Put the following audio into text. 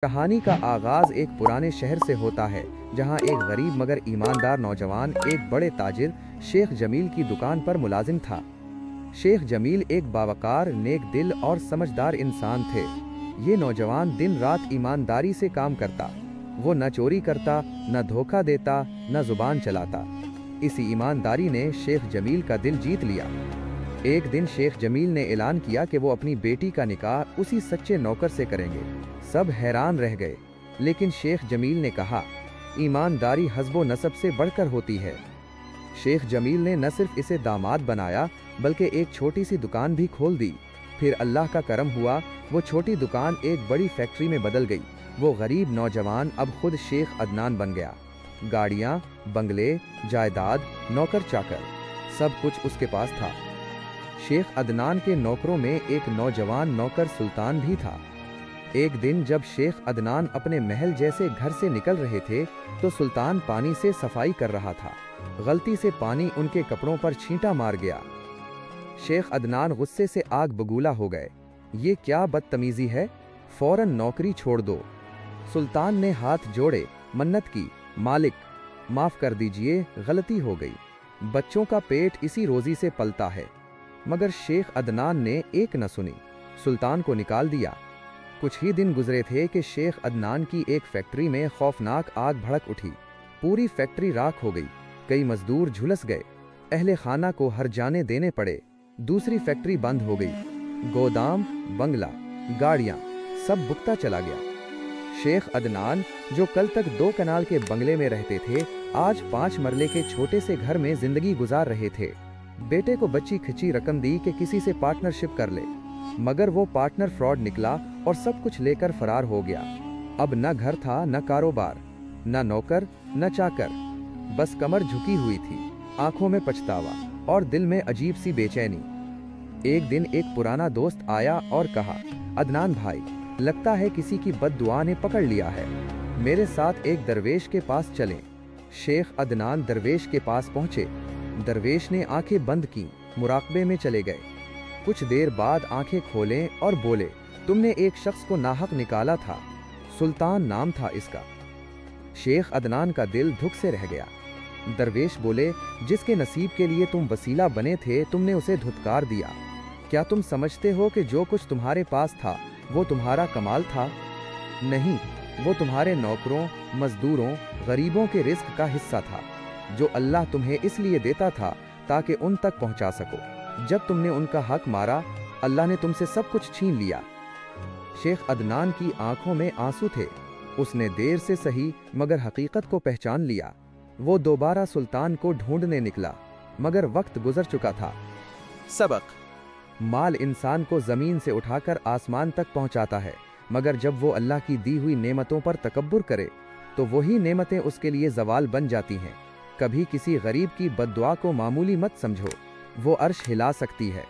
कहानी का आगाज एक पुराने शहर से होता है, जहां एक गरीब मगर ईमानदार नौजवान एक बड़े ताजिर शेख जमील की दुकान पर मुलाजिम था। शेख जमील एक बावकार, नेक दिल और समझदार इंसान थे। ये नौजवान दिन रात ईमानदारी से काम करता। वो न चोरी करता, न धोखा देता, न जुबान चलाता। इसी ईमानदारी ने शेख जमील का दिल जीत लिया। एक दिन शेख जमील ने ऐलान किया कि वो अपनी बेटी का निकाह उसी सच्चे नौकर से करेंगे। सब हैरान रह गए, लेकिन शेख जमील ने कहा, ईमानदारी हस्बो नसब से बढ़कर होती है। शेख जमील ने न सिर्फ इसे दामाद बनाया, बल्कि एक छोटी सी दुकान भी खोल दी। फिर अल्लाह का करम हुआ, वो छोटी दुकान एक बड़ी फैक्ट्री में बदल गई। वो गरीब नौजवान अब खुद शेख अदनान बन गया। गाड़ियाँ, बंगले, जायदाद, नौकर चाकर, सब कुछ उसके पास था। शेख अदनान के नौकरों में एक नौजवान नौकर सुल्तान भी था। एक दिन जब शेख अदनान अपने महल जैसे घर से निकल रहे थे, तो सुल्तान पानी से सफाई कर रहा था। गलती से पानी उनके कपड़ों पर छींटा मार गया। शेख अदनान गुस्से से आग बबूला हो गए। ये क्या बदतमीजी है, फौरन नौकरी छोड़ दो। सुल्तान ने हाथ जोड़े, मन्नत की, मालिक माफ कर दीजिए, गलती हो गई। बच्चों का पेट इसी रोजी से पलता है। मगर शेख अदनान ने एक न सुनी, सुल्तान को निकाल दिया। कुछ ही दिन गुजरे थे कि शेख अदनान की एक फैक्ट्री में खौफनाक आग भड़क उठी। पूरी फैक्ट्री राख हो गई। कई मजदूर झुलस गए। अहले खाना को हर्जाने देने पड़े। दूसरी फैक्ट्री बंद हो गई। गोदाम, बंगला, गाड़ियां, सब बुकता चला गया। शेख अदनान, जो कल तक 2 कनाल के बंगले में रहते थे, आज 5 मरले के छोटे से घर में जिंदगी गुजार रहे थे। बेटे को बच्ची खिंची रकम दी कि किसी से पार्टनरशिप कर ले, मगर वो पार्टनर फ्रॉड निकला और सब कुछ लेकर फरार हो गया। अब न घर था, न कारोबार, न नौकर, न चाकर, बस कमर झुकी हुई थी, आंखों में पछतावा और दिल में अजीब सी बेचैनी। एक दिन एक पुराना दोस्त आया और कहा, अदनान भाई, लगता है किसी की बद्दुआ ने पकड़ लिया है। मेरे साथ एक दरवेश के पास चलें। शेख अदनान दरवेश के पास पहुंचे। दरवेश ने आंखें बंद की, मुराकबे में चले गए। कुछ देर बाद आंखें खोलें और बोले, तुमने एक शख्स को नाहक निकाला था, सुल्तान नाम था इसका। शेख अदनान का दिल धुक से रह गया। दरवेश बोले, जिसके नसीब के लिए तुम वसीला बने थे, तुमने उसे धुतकार दिया। क्या तुम समझते हो कि जो कुछ तुम्हारे पास था वो तुम्हारा कमाल था? नहीं, वो तुम्हारे नौकरों, मजदूरों, गरीबों के रिस्क का हिस्सा था, जो अल्लाह तुम्हें इसलिए देता था ताकि उन तक पहुंचा सको। जब तुमने उनका हक मारा, अल्लाह ने तुमसे सब कुछ छीन लिया। शेख अदनान की आंखों में आंसू थे। उसने देर से सही मगर हकीकत को पहचान लिया। वो दोबारा सुल्तान को ढूंढने निकला, मगर वक्त गुजर चुका था। सबक: माल इंसान को जमीन से उठाकर आसमान तक पहुंचाता है, मगर जब वो अल्लाह की दी हुई नेमतों पर तकब्बुर करे, तो वही नेमतें उसके लिए जवाल बन जाती हैं। कभी किसी गरीब की बद्दुआ को मामूली मत समझो, वो अर्श हिला सकती है।